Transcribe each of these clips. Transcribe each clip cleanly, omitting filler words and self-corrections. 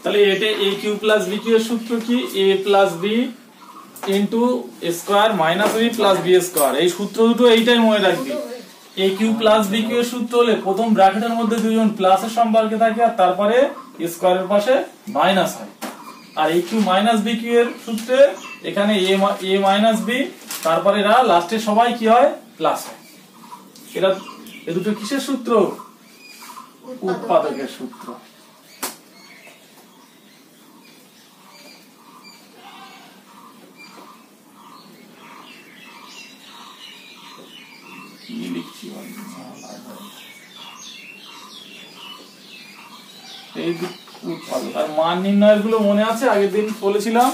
তাহলে এটা a cube plus b cube এর সূত্র কি? a plus b into square minus b plus b square. এই সূত্র দুটো এইটাই মনে রাখবি। a cube plus b cube এর সূত্র হলে প্রথম ব্র্যাকেটের মধ্যে দুইজন প্লাসের সম্পর্কে থাকে আর তারপরে স্কয়ারের পাশে মাইনাস হয়। আর a cube minus b cube এর সূত্রে এখানে a মাইনাস b, তারপরে এরা লাস্টে সবাই কি হয়? প্লাস হয়। এটা এই দুটো কিসের সূত্র? উৎপাদকের সূত্র। এই উৎপাদক আর মান নির্ণয়ের গুলো মনে আছে? আগের দিন বলেছিলাম।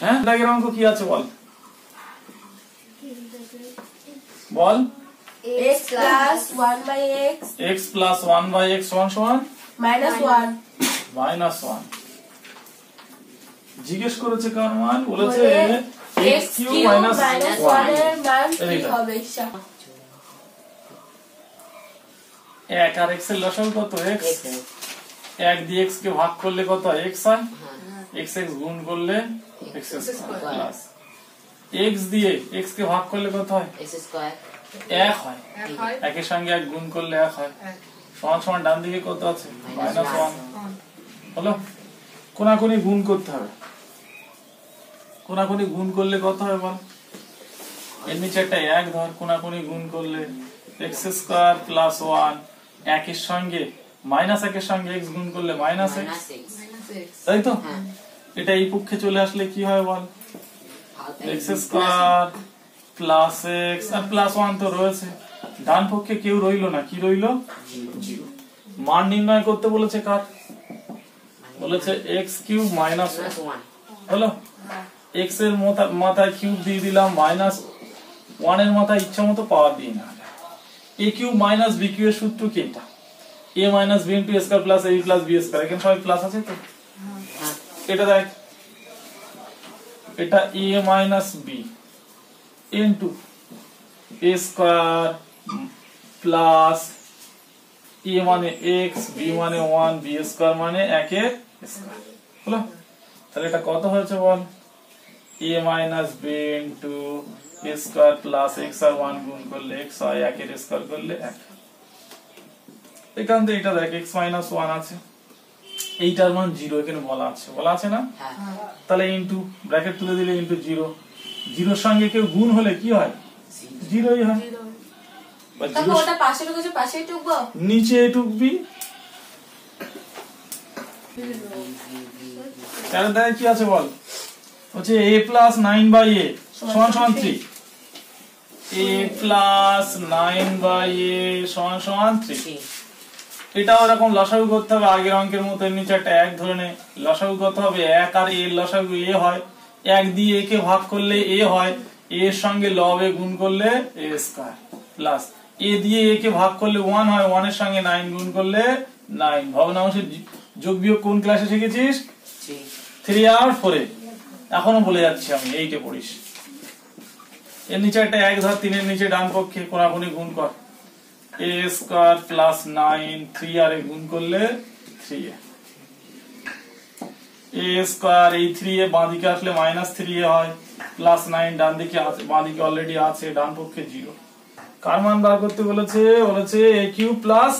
হ্যাঁ, দাগের অঙ্ক কি আছে বল? বল। x plus 1 by x x plus 1 by x সমান minus 1 minus 1। জিজ্ঞেস করেছে কার মান? বলেছে x cube minus 1 এর মান কি হবে? 1 আর x এর লসাগু কত? x। 1 দিয়ে x কে ভাগ করলে কত হয়? x হয়। x x গুণ করলে x স্কয়ার প্লাস x দিয়ে x কে ভাগ করলে কত হয়? x স্কয়ার 1 হয়। 1 এর সঙ্গে 1 গুণ করলে 1 হয়। সমান সমান ডান দিকে কত আছে? -1। হলো? কোনাকুনি গুণ করতে হবে। কোনাকুনি গুণ করলে কত হয় বল? এর নিচে একটা 1 ধর, কোনাকুনি গুণ করলে x স্কয়ার প্লাস 1। 1 এর সঙ্গে -1 এর সঙ্গে x গুণ করলে -x, তাই তো? এটা এই পক্ষে চলে আসলে কি হয় বল? x স্কয়ার প্লাস x আর প্লাস 1 তো রয়েছে। ডান পক্ষে কেউ রইলো না, কি রইলো? 0। মান নির্ণয় করতে বলেছে কার? বলেছে x কিউব মাইনাস 1। হলো? x এর মাথায় কিউব দিয়ে দিলাম, -1 এর মাথায় ইচ্ছা মতো পাওয়ার দিয়ে না। a cube minus b cube এর সূত্র কি? এটা a minus b into a square plus ab plus b square. এখানে সবাই প্লাস আছে তো? এটা দেখ, এটা a minus b into a square plus a মানে x, b মানে 1, b স্কয়ার মানে 1 এর স্কয়ার। হলো? তাহলে এটা কত হয়েছে বল? a minus b into a square plus x আর 1 গুণ করলে x হয়, 1 এর স্কয়ার করলে 1। এখান থেকে এটা দেখ x মাইনাস 1 আছে, এইটার মান 0 এখানে বলা আছে না? তাহলে ইনটু ব্র্যাকেট তুলে দিলে ইনটু 0। 0 এর সঙ্গে কেউ গুণ হলে কি হয়? 0ই হয়। তাহলে ওটা পাশে রেখেছো, পাশেই টুকবো, নিচে টুকবি। তাহলে দেখ কি আছে বল? হচ্ছে a প্লাস 9 বাই a সমান সমান 3। a প্লাস 9 বাই a সমান সমান 3। এটাও এরকম লসাগু করতে হবে আগের অঙ্কের মতো। এর নিচে একটা 1 ধরে নে, লসাগু কত হবে? 1 আর a এর লসাগু a হয়। 1 দিয়ে a কে ভাগ করলে a হয়, a এর সঙ্গে লব a গুণ করলে a স্কয়ার প্লাস a দিয়ে a কে ভাগ করলে 1 হয়, 1 এর সঙ্গে 9 গুণ করলে 9। ভগ্নাংশের যোগ বিয়োগ কোন ক্লাসে শিখেছিস? 3 আর 4 এ। এখনো বলে যাচ্ছি আমি, এইটে পড়িস। এর নিচে একটা 1 ধর, 3 এর নিচে ডান পক্ষে কোনাকুনি গুণ কর, a স্কয়ার প্লাস 9, 3 আর a গুণ করলে 3a। a স্কয়ার এই 3a বাঁ দিকে আসলে -3a হয়, প্লাস 9 ডান দিকে আছে, বাঁ দিকে অলরেডি আছে, ডান পক্ষে 0। কার মান বার করতে বলেছে? বলেছে a কিউব প্লাস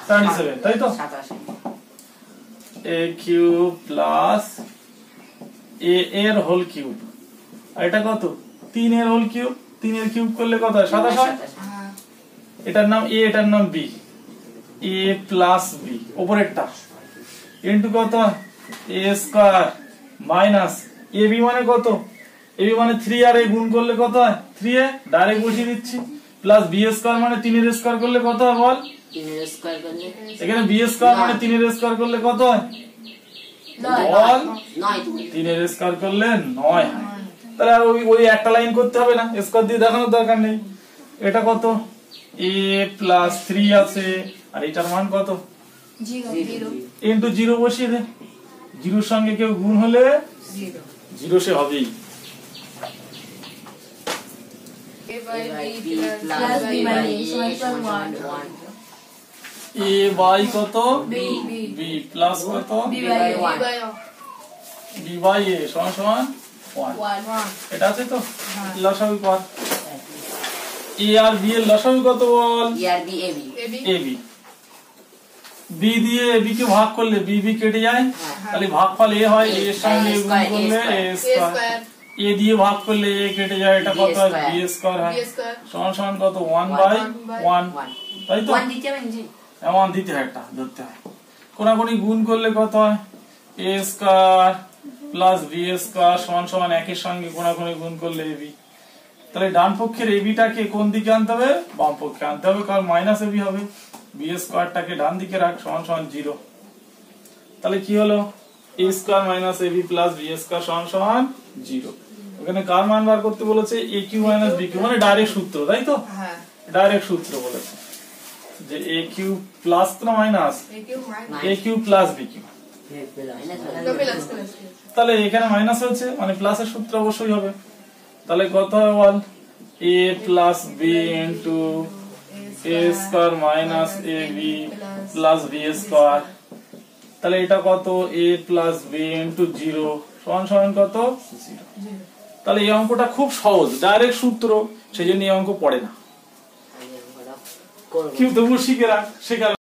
37, তাই তো? a কিউব প্লাস a এর হোল কিউব। আর এটা কত? 3 এর হোল কিউব। 3 এর কিউব করলে কত হয়? 27 হয়। এটার নাম a, এটার নাম b। a প্লাস b উপরেরটা ইনটু কত? a স্কয়ার মাইনাস ab মানে কত? ab মানে 3 আর a গুণ করলে কত হয়? 3a ডাইরেক্ট বসিয়ে দিচ্ছি, প্লাস b স্কয়ার মানে 3 এর স্কয়ার করলে কত হয় বল? 3 এর স্কয়ার করলে এখানে b স্কয়ার মানে 3 এর স্কয়ার করলে কত হয়? বল 9। 3 এর স্কয়ার করলে 9 হয়। তাহলে আর ওই একটা লাইন করতে হবে না, স্কয়ার দিয়ে দেখানোর দরকার নেই। এটা কত? a প্লাস 3 আছে, আর এটার মান কত? 0 ইনটু 0 বসিয়ে দে। 0 এর সঙ্গে কেউ গুণ হলে 0 সে হবেই। a by b plus b by a সমান 1। a বাই কত b b প্লাস কত b by 1 b by a সমান সমান 1 এটা আছে তো লসাগু কর a আর b এর লসাগু কত বল e আর b ab ab b দিয়ে ab কে ভাগ করলে b b কেটে যায় তাহলে ভাগফল a হয় a এর সঙ্গে গুণ করলে a স্কয়ার a দিয়ে ভাগ করলে a কেটে যায় এটা কত হয় b স্কয়ার হয় সমান সমান কত 1 বাই 1 তাই তো 1 দিতে হবে জি এমন দিতে হয় একটা ধরতে হয় কোনাকুনি গুণ করলে কত হয় a square plus b square সমান সমান একের সঙ্গে কোনাকুনি গুণ করলে ab তাহলে ডান পক্ষের ab টাকে কোন দিকে আনতে হবে বাম পক্ষে আনতে হবে কারণ মাইনাস ab হবে b স্কয়ারটাকে ডান দিকে রাখ সমান সমান 0 তাহলে কি হলো a square minus ab plus b square সমান সমান 0 ওখানে কার মান বার করতে বলেছে aq মাইনাস bq মানে ডাইরেক্ট সূত্র তাই তো হ্যাঁ ডাইরেক্ট সূত্র বলেছে যে aq প্লাস না মাইনাস aq প্লাস bq তাহলে এখানে মাইনাস হচ্ছে মানে প্লাসের সূত্র অবশ্যই হবে তাহলে কত হবে বল a plus b into a square minus ab plus b square তাহলে এটা কত a প্লাস b ইনটু 0 সমান সমান কত 0 তাহলে এই অঙ্কটা খুব সহজ ডাইরেক্ট সূত্র সেজন্য এই অঙ্ক পড়ে না কেউ তবু শিখে রাখ শেখার